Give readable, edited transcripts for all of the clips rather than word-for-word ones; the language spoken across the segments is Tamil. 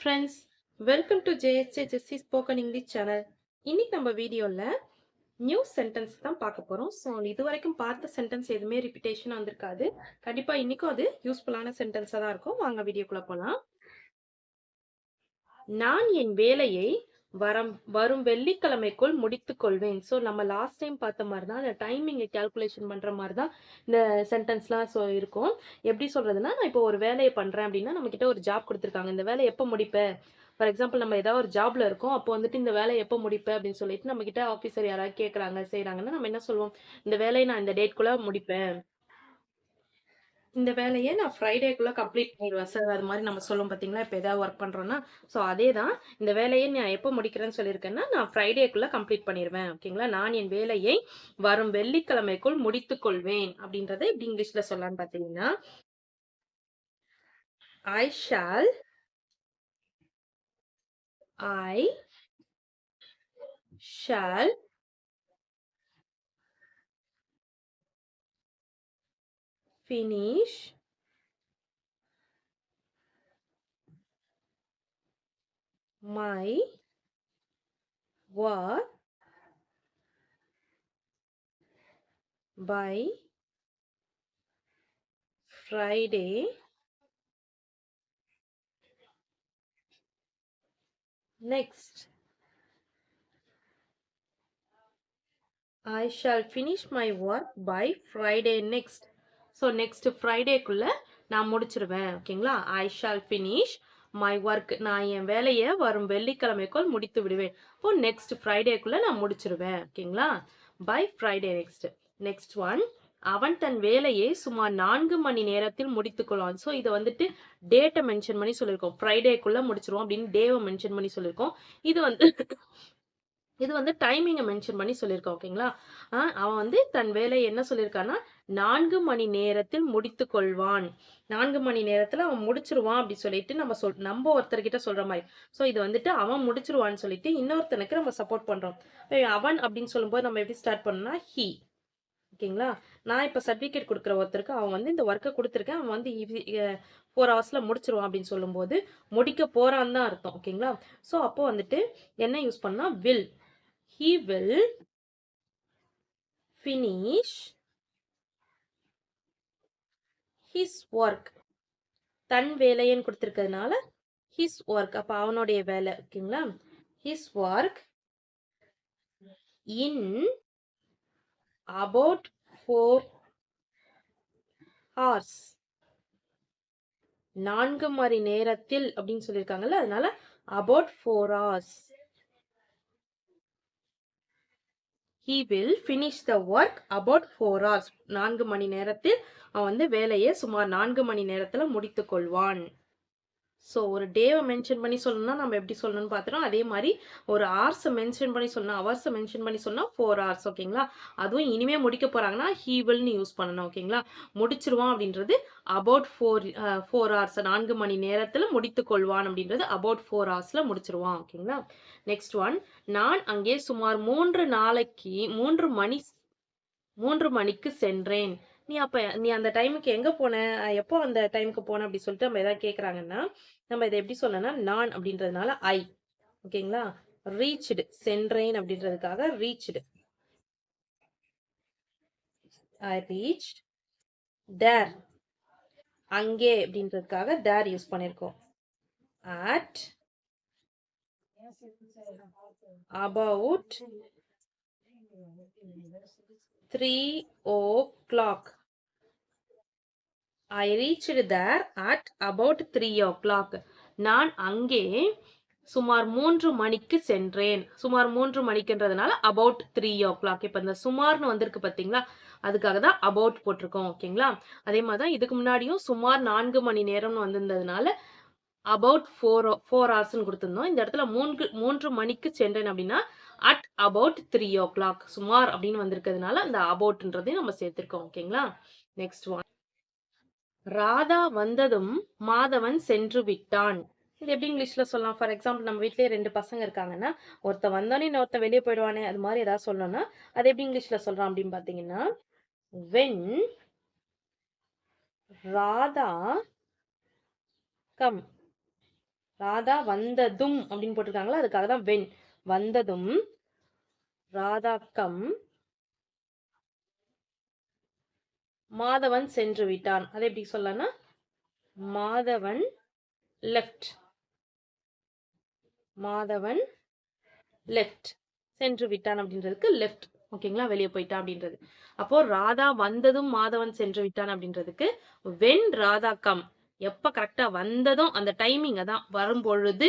Friends, welcome to JSJ Jessie spoken English channel. இன்னைக்கு நம்ம வீடியோவில் நியூ சென்டென்ஸ் தான் பார்க்க போகிறோம். ஸோ இது வரைக்கும் பார்த்த சென்டென்ஸ் எதுவுமே ரிப்பீட்டேஷன் வந்திருக்காது. கண்டிப்பாக இன்னைக்கும் அது யூஸ்ஃபுல்லான சென்டென்ஸாக தான் இருக்கும். வாங்க வீடியோக்குள்ளே போகலாம். நான் என் வேலையை வரும் வெள்ளிக்கிழமைக்குள் முடித்துக் கொள்வேன். ஸோ நம்ம லாஸ்ட் டைம் பார்த்த மாதிரி தான் அந்த டைமிங்கை கால்குலேஷன் பண்ணுற மாதிரி தான் இந்த சென்டென்ஸ்லாம் இருக்கும். எப்படி சொல்கிறதுனா, நான் இப்போ ஒரு வேலையை பண்ணுறேன் அப்படின்னா நம்மக்கிட்ட ஒரு ஜாப் கொடுத்துருக்காங்க. இந்த வேலையை எப்போ முடிப்பேன்? ஃபார் எக்ஸாம்பிள் நம்ம ஏதாவது ஒரு ஜாப்ல இருக்கோம். அப்போ வந்துட்டு இந்த வேலையை எப்போ முடிப்பேன் அப்படின்னு சொல்லிட்டு நம்மக்கிட்ட ஆஃபீஸர் யாராவது கேட்குறாங்க செய்கிறாங்கன்னா நம்ம என்ன சொல்லுவோம்? இந்த வேலையை நான் இந்த டேட்குள்ளே முடிப்பேன். இந்த வேலையை நான் ஃப்ரைடேக்குள்ள கம்ப்ளீட் பண்ணிடுவேன் சார். அது மாதிரி நம்ம சொல்லுவோம் பார்த்தீங்களா? இப்போ ஏதாவது ஒர்க் பண்ணுறோன்னா, ஸோ அதே தான். இந்த வேலையை நான் எப்போ முடிக்கிறேன்னு சொல்லியிருக்கேன்னா, நான் ஃப்ரைடேக்குள்ள கம்ப்ளீட் பண்ணிடுவேன். ஓகேங்களா? நான் என் வேலையை வரும் வெள்ளிக்கிழமைக்குள் முடித்துக் கொள்வேன் அப்படின்றத எப்படி இங்கிலீஷ்ல சொல்லலாம்னு பார்த்தீங்கன்னா, I shall I shall finish my work by Friday next. I shall finish my work by Friday next. So next ஃப்ரைடேக்குள்ள நான் முடிச்சிருவேன். ஓகேங்களா? I shall finish my work. நான் என் வேலையை வரும் வெள்ளிக்கிழமைக்குள் முடித்து விடுவேன். இப்போ நெக்ஸ்ட் ஃப்ரைடேக்குள்ள நான் முடிச்சிருவேன். ஓகேங்களா? By Friday next. Next one, அவன் தன் வேலையை சுமார் 4 மணி நேரத்தில் முடித்துக்கொள்வான். ஸோ இதை வந்துட்டு டேட்டை மென்ஷன் பண்ணி சொல்லியிருக்கோம். ஃப்ரைடேக்குள்ள முடிச்சிருவோம் அப்படின்னு டேவை மென்ஷன் பண்ணி சொல்லியிருக்கோம். இது வந்து டைமிங்கை மென்ஷன் பண்ணி சொல்லியிருக்கோம். ஓகேங்களா? அவன் வந்து தன் வேலையை என்ன சொல்லியிருக்கான்னா 4 மணி நேரத்தில் முடித்து கொள்வான். 4 மணி நேரத்துல அவன் முடிச்சிருவான் அப்படி சொல்லிட்டு நம்ம ஒருத்தர்கிட்ட சொல்ற மாதிரி. ஸோ இது வந்துட்டு அவன் முடிச்சிருவான்னு சொல்லிட்டு இன்னொருத்தனுக்கு நம்ம சப்போர்ட் பண்றோம். அவன் அப்படின்னு சொல்லும்போது நம்ம எப்படி ஸ்டார்ட் பண்ணோம்னா ஹி. ஓகேங்களா? நான் இப்போ சர்டிஃபிகேட் கொடுக்குற ஒருத்தருக்கு அவன் வந்து இந்த ஒர்க்கை கொடுத்துருக்கேன், அவன் வந்து 4 ஹவர்ஸ்ல முடிச்சிருவான் அப்படின்னு சொல்லும்போது முடிக்க போறான்னு தான் அர்த்தம். ஓகேங்களா? ஸோ அப்போ வந்துட்டு என்ன யூஸ் பண்ணா will. He will finish his work. தன் வேலைன்னு கொடுத்திருக்கிறதுனால his work. அப்ப அவனுடைய வேலை. ஓகேங்களா? His work in about 4 hours. 4 மணி நேரத்தில் அப்படின்னு சொல்லியிருக்காங்கல்ல, அதனால about 4 hours. He will finish the work about 4 hours. 4 மணி நேரத்தில் அவன் வந்து வேலையை சுமார் 4 மணி நேரத்துல முடித்துக் கொள்வான். ஸோ ஒரு டேவை மென்ஷன் பண்ணி சொல்லணும்னா நம்ம எப்படி சொல்லணும்னு பார்த்துட்டோம். அதே மாதிரி ஒரு ஹவர்ஸை மென்ஷன் பண்ணி சொல்லணும், ஹவர்ஸை மென்ஷன் பண்ணி சொன்னால் 4 hours. ஓகேங்களா? அதுவும் இனிமே முடிக்க போறாங்கன்னா he willன்னு யூஸ் பண்ணணும். ஓகேங்களா? முடிச்சிருவான் அப்படின்றது about 4 hours. 4 மணி நேரத்துல முடித்து கொள்வான் அப்படின்றது about 4 hoursல முடிச்சிருவான். ஓகேங்களா? நெக்ஸ்ட் ஒன், நான் அங்கே சுமார் 3 மணிக்கு சென்றேன். நீ அந்த டைமுக்கு எங்க போன? எப்போ அந்த டைமுக்கு போன அப்படி சொல்லிட்டு நம்ம ஏதாவது கேக்குறாங்கன்னா நம்ம இதை எப்படி சொல்லணும்னா நான் அப்படின்றதுனால ஐ. ஓகேங்களா? ரீச்டு, சென்றேன் அப்படின்றதுக்காக ரீச்டு. ஐ ரீச்ட் தேர். அங்கே அப்படின்றதுக்காக தேர் யூஸ் பண்ணிருக்கோம். At about 3 o'clock. I reached there at about 3 o'clock. நான் அங்கே சுமார் 3 மணிக்கு சென்றேன். சுமார் 3 மணிக்குன்றதுனால about 3 o'clock. இப்போ இந்த சுமார்னு வந்திருக்கு பார்த்தீங்களா, அதுக்காக தான் about போட்டிருக்கோம். ஓகேங்களா? அதே மாதிரி தான் இதுக்கு முன்னாடியும் சுமார் 4 மணி நேரம்னு வந்திருந்ததுனால about 4 ஹவர்ஸ்னு கொடுத்துருந்தோம். இந்த இடத்துல 3 மணிக்கு சென்றேன் அப்படின்னா at about 3 o'clock. சுமார் அப்படின்னு வந்திருக்கிறதுனால அந்த aboutன்றதையும் நம்ம சேர்த்திருக்கோம். ஓகேங்களா? நெக்ஸ்ட் ஒன், ராதா வந்ததும் மாதவன் சென்று விட்டான். இது எப்படி இங்கிலீஷ்ல சொல்லலாம்? ஃபார் எக்ஸாம்பிள் நம்ம வீட்லயே 2 பசங்க இருக்காங்கன்னா ஒருத்தன் வந்தோடனே இன்னொருத்தன் வெளியே போயிடுவானே, அது மாதிரி ஏதாவது சொல்லணும்னா அது எப்படி இங்கிலீஷ்ல சொல்றான் அப்படின்னு பாத்தீங்கன்னா, when ராதா கம். ராதா வந்ததும் அப்படின்னு போட்டிருக்காங்களா, அதுக்காக தான் வென். வந்ததும் ராதாக்கம் மாதவன் சென்று விட்டான். அதை எப்படி சொல்லலாம்னா மாதவன் லெஃப்ட். மாதவன் லெஃப்ட். சென்று விட்டான் அப்படின்றதுக்கு லெஃப்ட். ஓகேங்களா, வெளியே போயிட்டான் அப்படின்றது. அப்போ ராதா வந்ததும் மாதவன் சென்று விட்டான் அப்படின்றதுக்கு வென் ராதா கம். எப்ப கரெக்டா வந்ததும் அந்த டைமிங் அதான் வரும்பொழுது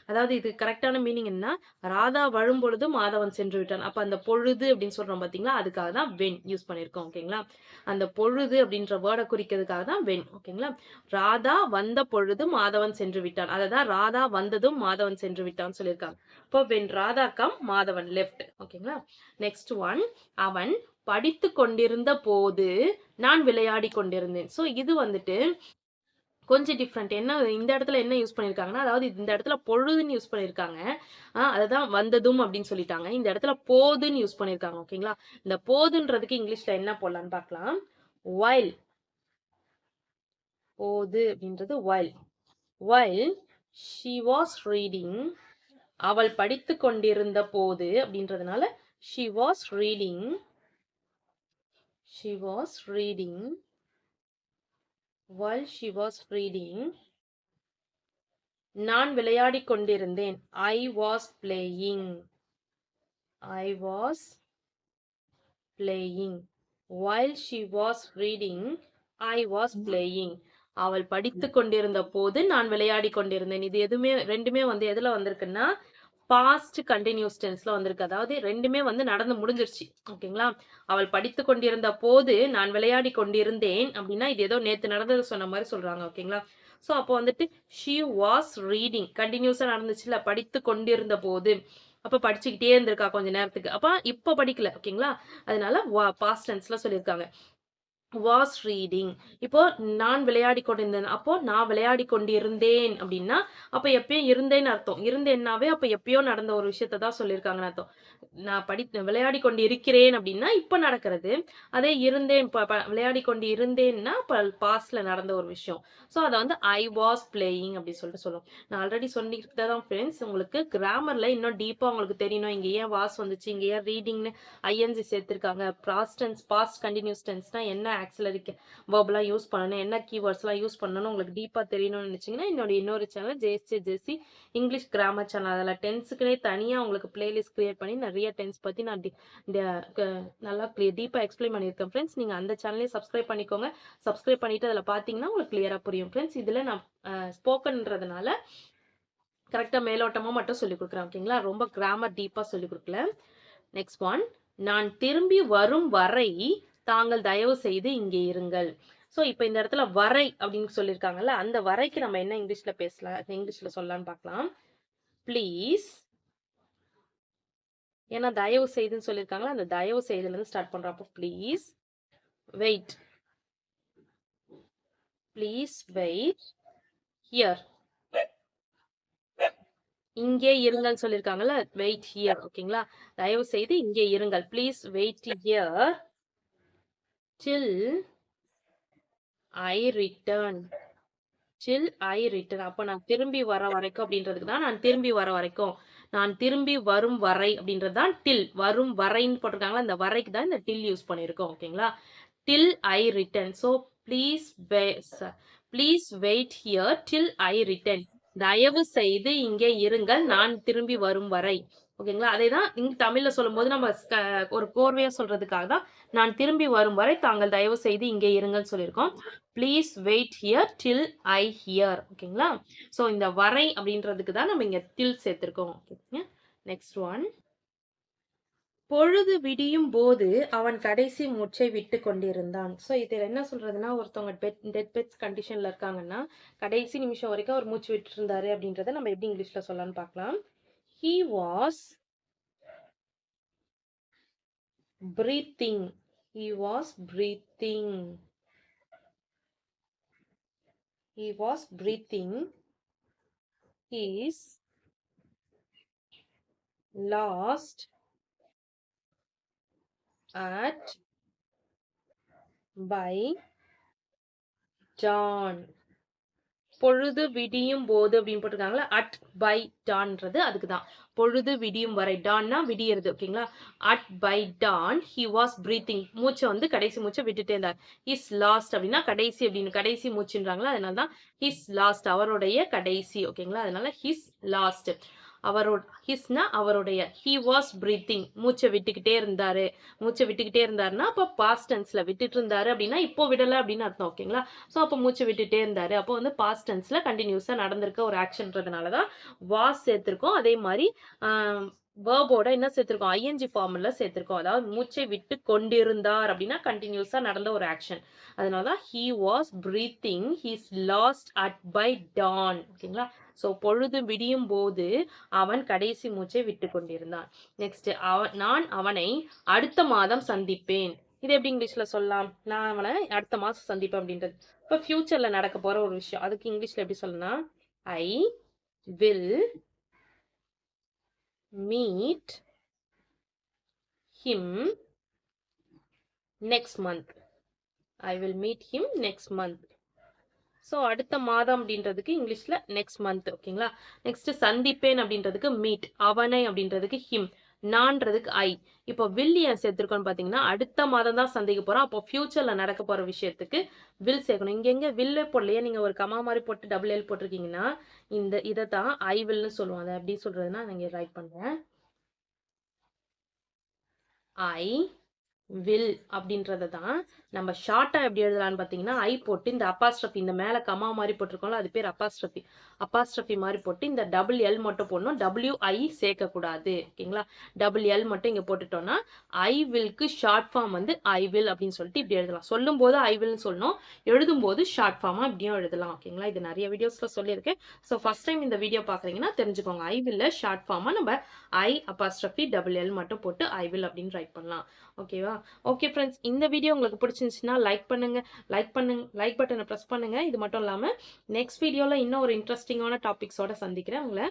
அதாவது இது கரெக்டான மீனிங் என்ன, ராதா வரும்பொழுது மாதவன் சென்று விட்டான். அப்ப அந்த பொழுது அப்படின்னு சொல்றோம் பாத்தீங்களா, அதுக்காக தான் வென் யூஸ் பண்ணிருக்கோம். ஓகேங்களா, அந்த பொழுது அப்படின்ற வேர்டை குறிக்கிறதுக்காக தான் வென். ஓகேங்களா, ராதா வந்த பொழுது மாதவன் சென்று விட்டான். அததான் ராதா வந்ததும் மாதவன் சென்று விட்டான்னு சொல்லியிருக்காங்க. இப்போ when Radha come Madhavan left. ஓகேங்களா, நெக்ஸ்ட் ஒன், அவன் படித்து கொண்டிருந்த போது நான் விளையாடி கொண்டிருந்தேன். ஸோ இது வந்துட்டு கொஞ்சம் டிஃப்ரெண்ட். என்ன இந்த இடத்துல என்ன யூஸ் பண்ணியிருக்காங்கன்னா, அதாவது இந்த இடத்துல பொழுதுன்னு யூஸ் பண்ணியிருக்காங்க. அதுதான் வந்ததும் அப்படின்னு சொல்லிட்டாங்க. இந்த இடத்துல போதுன்னு யூஸ் பண்ணியிருக்காங்க. ஓகேங்களா, இந்த போதுன்றதுக்கு இங்கிலீஷ்ல என்ன போடலான்னு பார்க்கலாம். while. போது அப்படின்றது while. while she was reading. அவள் படித்து கொண்டிருந்த போது அப்படின்றதுனால she was reading. she was reading. while she was reading நான் விளையாடிக் கொண்டிருந்தேன். I was playing. I was playing. while she was reading I was playing. அவள் படித்து கொண்டிருந்த போது நான் விளையாடி கொண்டிருந்தேன். இது எதுவுமே ரெண்டுமே வந்து எதுல வந்திருக்குன்னா பாஸ்ட் கண்டினியூஸ் டென்ஸ்ல வந்திருக்கு. அதாவது ரெண்டுமே வந்து நடந்து முடிஞ்சிருச்சு. ஓகேங்களா, அவள் படித்து கொண்டிருந்த போது நான் விளையாடி கொண்டிருந்தேன் அப்படின்னா இது ஏதோ நேத்து நடந்தது சொன்ன மாதிரி சொல்றாங்க. ஓகேங்களா, சோ அப்போ வந்துட்டு she was reading கண்டினியூஸா நடந்துச்சுல, படித்து கொண்டிருந்த போது, அப்ப படிச்சுக்கிட்டே இருந்திருக்கா கொஞ்ச நேரத்துக்கு, அப்ப இப்ப படிக்கல. ஓகேங்களா, அதனால பாஸ்ட் டென்ஸ்ல சொல்லியிருக்காங்க. Was reading. இப்போ நான் விளையாடி கொண்டிருந்தேன், அப்போ நான் விளையாடி கொண்டிருந்தேன் அப்படின்னா அப்ப எப்பயும் இருந்தேன்னு அர்த்தம். இருந்தேன்னாவே அப்ப எப்பயோ நடந்த ஒரு விஷயத்தை தான் சொல்லியிருக்காங்கன்னு அர்த்தம். நான் விளையாடி கொண்டு இருக்கிறேன் அப்படின்னா இப்ப நடக்கிறது. அதே இருந்தேன் விளையாடி கொண்டு இருந்தேன்னா பாஸ்ட்ல நடந்த ஒரு விஷயம். ஸோ அதை வந்து ஐ வாஸ் பிளேயிங் அப்படின்னு சொல்லிட்டு சொல்லுவோம். நான் ஆல்ரெடி சொல்லிட்டு தான் ஃப்ரெண்ட்ஸ், உங்களுக்கு கிராமர்ல இன்னும் டீப்பா உங்களுக்கு தெரியணும். இங்க ஏன் வாஸ் வந்துச்சு, இங்க ஏன் ரீடிங்னு ஐஎன்ஜி சேர்த்திருக்காங்க, பாஸ்ட் டென்ஸ் பாஸ்ட் கண்டினியூஸ் டென்ஸ்னா என்ன ஆக்சிலரி வெர்ப்லாம் யூஸ் பண்ணணும், என்ன கீவேர்ட்ஸ்லாம் யூஸ் பண்ணணும் உங்களுக்கு டீப்பா தெரியணும்னு நினைச்சீங்கன்னா என்னோட இன்னொரு சேனல் ஜேசி இங்கிலீஷ் கிராமர் சேனல், அதில் டென்ஸுக்குனே தனியா உங்களுக்கு பிளேலிஸ்ட் கிரியேட் பண்ணி நிறைய டென்ஸ் பத்தி நான் நல்லா டீப்பா எக்ஸ்பிளைன் பண்ணியிருக்கேன் ஃப்ரெண்ட்ஸ். நீங்க அந்த சேனலையும் சப்ஸ்கிரைப் பண்ணிக்கோங்க. சப்ஸ்கிரைப் பண்ணிட்டு அதில் பார்த்தீங்கன்னா உங்களுக்கு கிளியரா புரியும் ஃப்ரெண்ட்ஸ். இதுல நான் ஸ்போக்கன்றதுனால கரெக்டா மேலோட்டமா மட்டும் சொல்லி கொடுக்குறேன். ஓகேங்களா, ரொம்ப கிராமர் டீப்பா சொல்லி கொடுக்கல. நெக்ஸ்ட் ஒன், நான் திரும்பி வரும் வரை தாங்கள் தயவு செய்து இங்கே இருங்கள். ஸோ இப்போ இந்த இடத்துல வரை அப்படின்னு சொல்லியிருக்காங்கல்ல, அந்த வரைக்கு நம்ம என்ன இங்கிலீஷ்ல பேசலாம், இங்கிலீஷ்ல சொல்லலாம்னு பார்க்கலாம். ப்ளீஸ், ஏன்னா தயவு செய்துன்னு சொல்லியிருக்காங்களா, அந்த தயவு செய்துல இருந்து ஸ்டார்ட் பண்றப்போ please wait. Please wait here. இங்கே இருங்கள் சொல்லியிருக்காங்கல்ல, வெயிட் ஹியர். ஓகேங்களா, தயவு செய்து இங்கே இருங்கள். Please wait here till I return. till I return. அப்ப நான் திரும்பி வர வரைக்கும் அப்படின்றதுக்கு தான் நான் திரும்பி வர வரைக்கும், நான் திரும்பி வரும் வரை அப்படின்றது தான் till. வரும் வரைன்னு போட்டிருக்காங்களா, அந்த வரைக்கு தான் இந்த till யூஸ் பண்ணியிருக்கோம். ஓகேங்களா, till I return. so please please wait here till I return. தயவு செய்து இங்கே இருங்கள் நான் திரும்பி வரும் வரை. ஓகேங்களா, அதே தான் இங்க தமிழ்ல சொல்லும்போது நம்ம ஒரு கோர்வையா சொல்றதுக்காக தான் நான் திரும்பி வரும் வரை தாங்கள் தயவு செய்து இங்கே இருங்கள் சொல்லியிருக்கோம். Please wait here till I here. ஓகேங்களா, ஸோ இந்த வரை அப்படின்றதுக்கு தான் நம்ம இங்க டில் சேர்த்திருக்கோம். நெக்ஸ்ட் ஒன், பொழுது விடியும் போது அவன் கடைசி மூச்சை விட்டு கொண்டிருந்தான். ஸோ இதில் என்ன சொல்றதுன்னா, ஒருத்தவங்க டெட் பெட்ஸ் கண்டிஷன்ல இருக்காங்கன்னா கடைசி நிமிஷம் வரைக்கும் அவர் மூச்சு விட்டு இருந்தாரு அப்படின்றத நம்ம எப்படி இங்கிலீஷ்ல சொல்லலாம்னு பார்க்கலாம். He was breathing. He was breathing. He was breathing his last at by John. பொழுது விடியும் போது அப்படின்னு போட்டிருக்காங்களா, அட் பை டான்றது அதுக்கு தான். பொழுது விடியும் வரை, டான்னா விடியறது, ஓகேங்களா. At by dawn he was breathing, மூச்சை வந்து கடைசி மூச்சை விட்டுட்டே இருந்தார். ஹிஸ் லாஸ்ட் அப்படின்னா கடைசி அப்படின்னு, கடைசி மூச்சுன்றாங்களா, அதனால தான் ஹிஸ் லாஸ்ட், அவருடைய கடைசி, ஓகேங்களா. அதனால ஹிஸ் லாஸ்ட், அவரோட, ஹிஸ்னா அவருடைய, ஹி வாஸ் பிரீத்திங் மூச்சை விட்டுக்கிட்டே இருந்தாரு. மூச்சை விட்டுக்கிட்டே இருந்தாருன்னா அப்போ பாஸ்ட் டென்ஸ்ல விட்டுட்டு இருந்தாரு அப்படின்னா இப்போ விடல அப்படின்னு அர்த்தம், ஓகேங்களா. ஸோ அப்போ மூச்சை விட்டுட்டே இருந்தாரு, அப்போ வந்து பாஸ்ட் டென்ஸ்ல கண்டினியூஸா நடந்திருக்க ஒரு ஆக்ஷன்றதுனால தான் வாஸ் சேர்த்திருக்கோம். அதே மாதிரி வேர்போட என்ன சேர்த்திருக்கோம், ஐஎன்ஜி ஃபார்ம்ல சேர்த்திருக்கோம். அதாவது மூச்சை விட்டு கொண்டிருந்தார் அப்படின்னா கண்டினியூஸா நடந்த ஒரு ஆக்ஷன். அதனால தான் he was breathing his last at by dawn, ஓகேங்களா. ஸோ பொழுது விடியும் போது அவன் கடைசி மூச்சை விட்டு கொண்டிருந்தான். நெக்ஸ்ட், நான் அவனை அடுத்த மாதம் சந்திப்பேன். இது எப்படி இங்கிலீஷ்ல சொல்லலாம், நான் அவனை அடுத்த மாசம் சந்திப்பேன் அப்படின்றது இப்போ ஃபியூச்சர்ல நடக்க போற ஒரு விஷயம். அதுக்கு இங்கிலீஷ்ல எப்படி சொல்லலாம், I will meet him next month. I will meet him next month. So அடுத்த மாதம் அப்படின்றதுக்கு இங்கிலீஷ்ல நெக்ஸ்ட் மந்த், ஓகேங்களா. நெக்ஸ்ட் சந்திப்பேன் அப்படின்றதுக்கு மீட், அவனை அப்படின்றதுக்கு ஹிம், நான்றதுக்கு ஐ. இப்போ வில் ஏன் சேர்த்திருக்கோம்னு பார்த்தீங்கன்னா அடுத்த மாதம் தான் சந்திக்க போறோம். அப்போ ஃபியூச்சர்ல நடக்க போற விஷயத்துக்கு வில் சேர்க்கணும். இங்க எங்க வில்லே போடலையே, நீங்க ஒரு கமா மாதிரி போட்டு டபுள் எல் போட்டிருக்கீங்கன்னா இதை தான் ஐ வில்னு சொல்லுவோம். அதை எப்படி சொல்றதுன்னா நான் இங்க ரைட் பண்றேன். ஐ வில் அப்படின்றத தான் நம்ம ஷார்ட்டா எப்படி எழுதலாம்னு பார்த்தீங்கன்னா ஐ போட்டு இந்த அப்பாஸ்ட்ரஃபி, இந்த மேல கமா மாதிரி போட்டிருக்கோம்ல அது பேர் அப்பாஸ்ட்ரஃபி, அப்பாஸ்ட்ரஃபி மாதிரி போட்டு இந்த டபுள் எல் மட்டும் போடணும், WI சேர்க்க கூடாது, ஓகேங்களா. டபுள் எல் மட்டும் இங்க போட்டுட்டோம்னா ஐ வில்க்கு ஷார்ட் ஃபார்ம் வந்து ஐ வில் அப்படின்னு சொல்லிட்டு இப்படி எழுதலாம். சொல்லும் போது ஐ வில்னு சொல்லணும், எழுதும் போது ஷார்ட் ஃபார்மா இப்படியும் எழுதலாம், ஓகேங்களா. இது நிறைய வீடியோஸ்ல சொல்லியிருக்கேன். ஸோ ஃபர்ஸ்ட் டைம் இந்த வீடியோ பாக்குறீங்கன்னா தெரிஞ்சுக்கோங்க, ஐ வில்ல ஷார்ட் ஃபார்மா நம்ம ஐ அப்பாஸ்ட்ரஃபி டபுள் எல் மட்டும் போட்டு ஐ வில் அப்படின்னு ரைட் பண்ணலாம், ஓகேவா. ஓகே ஃப்ரெண்ட்ஸ், இந்த வீடியோ உங்களுக்கு பிடிச்சிருந்துச்சுன்னா லைக் பண்ணுங்க, லைக் பட்டனை ப்ரெஸ் பண்ணுங்க. இது மட்டும் இல்லாமல் நெக்ஸ்ட் வீடியோவில் இன்னும் ஒரு இன்ட்ரெஸ்டிங்கான டாபிக்ஸோட சந்திக்கிறேன் உங்களை.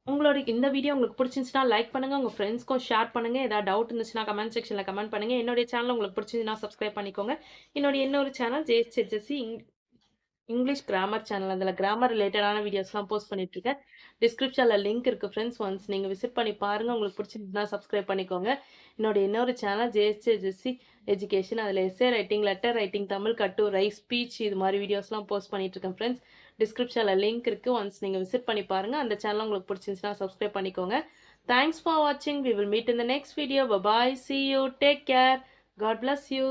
உங்களோட இந்த வீடியோ உங்களுக்கு பிடிச்சிருந்துச்சுன்னா லைக் பண்ணுங்க, உங்க ஃப்ரெண்ட்ஸ்க்கும் ஷேர் பண்ணுங்க. ஏதாவது டவுட் இருந்துச்சுன்னா கமெண்ட் செக்ஷன்ல கமெண்ட் பண்ணுங்க. என்னுடைய சேனல் உங்களுக்கு பிடிச்சிருந்துச்சுன்னா சப்ஸ்கிரைப் பண்ணிக்கோங்க. என்னுடைய இன்னொரு channel JSC English grammar channel, அதில் கிராமர் ரிலேட்டடான வீடியோஸ்லாம் போஸ்ட் பண்ணிட்டு இருக்கேன். டிஸ்கிரிப்ஷனில் லிங்க் இருக்குது ஃப்ரெண்ட்ஸ், ஒன்ஸ் நீங்கள் விசிட் பண்ணி பாருங்கள். உங்களுக்கு பிடிச்சிருந்தா சப்ஸ்கிரைப் பண்ணிக்கோங்க. என்னோட இன்னொரு சேனல் ஜேஎஸ்சி எஜுகேஷன், அதில் S A writing, letter writing, Tamil கட்டுரை, ஸ்பீச், இது மாதிரி வீடியோஸ்லாம் போஸ்ட் பண்ணிட்டு இருக்கேன் ஃப்ரெண்ட்ஸ். டிஸ்கிரிப்ஷனில் லிங்க் இருக்குது, ஒன்ஸ் நீங்கள் விசிட் பண்ணி பாருங்கள். அந்த சேனல் உங்களுக்கு பிடிச்சிருந்துச்சுன்னா சப்ஸ்கிரைப் பண்ணிக்கோங்க. தேங்க்ஸ் ஃபார் வாட்சிங். We will meet in the next video. Bye bye. See you. Take care. God bless you.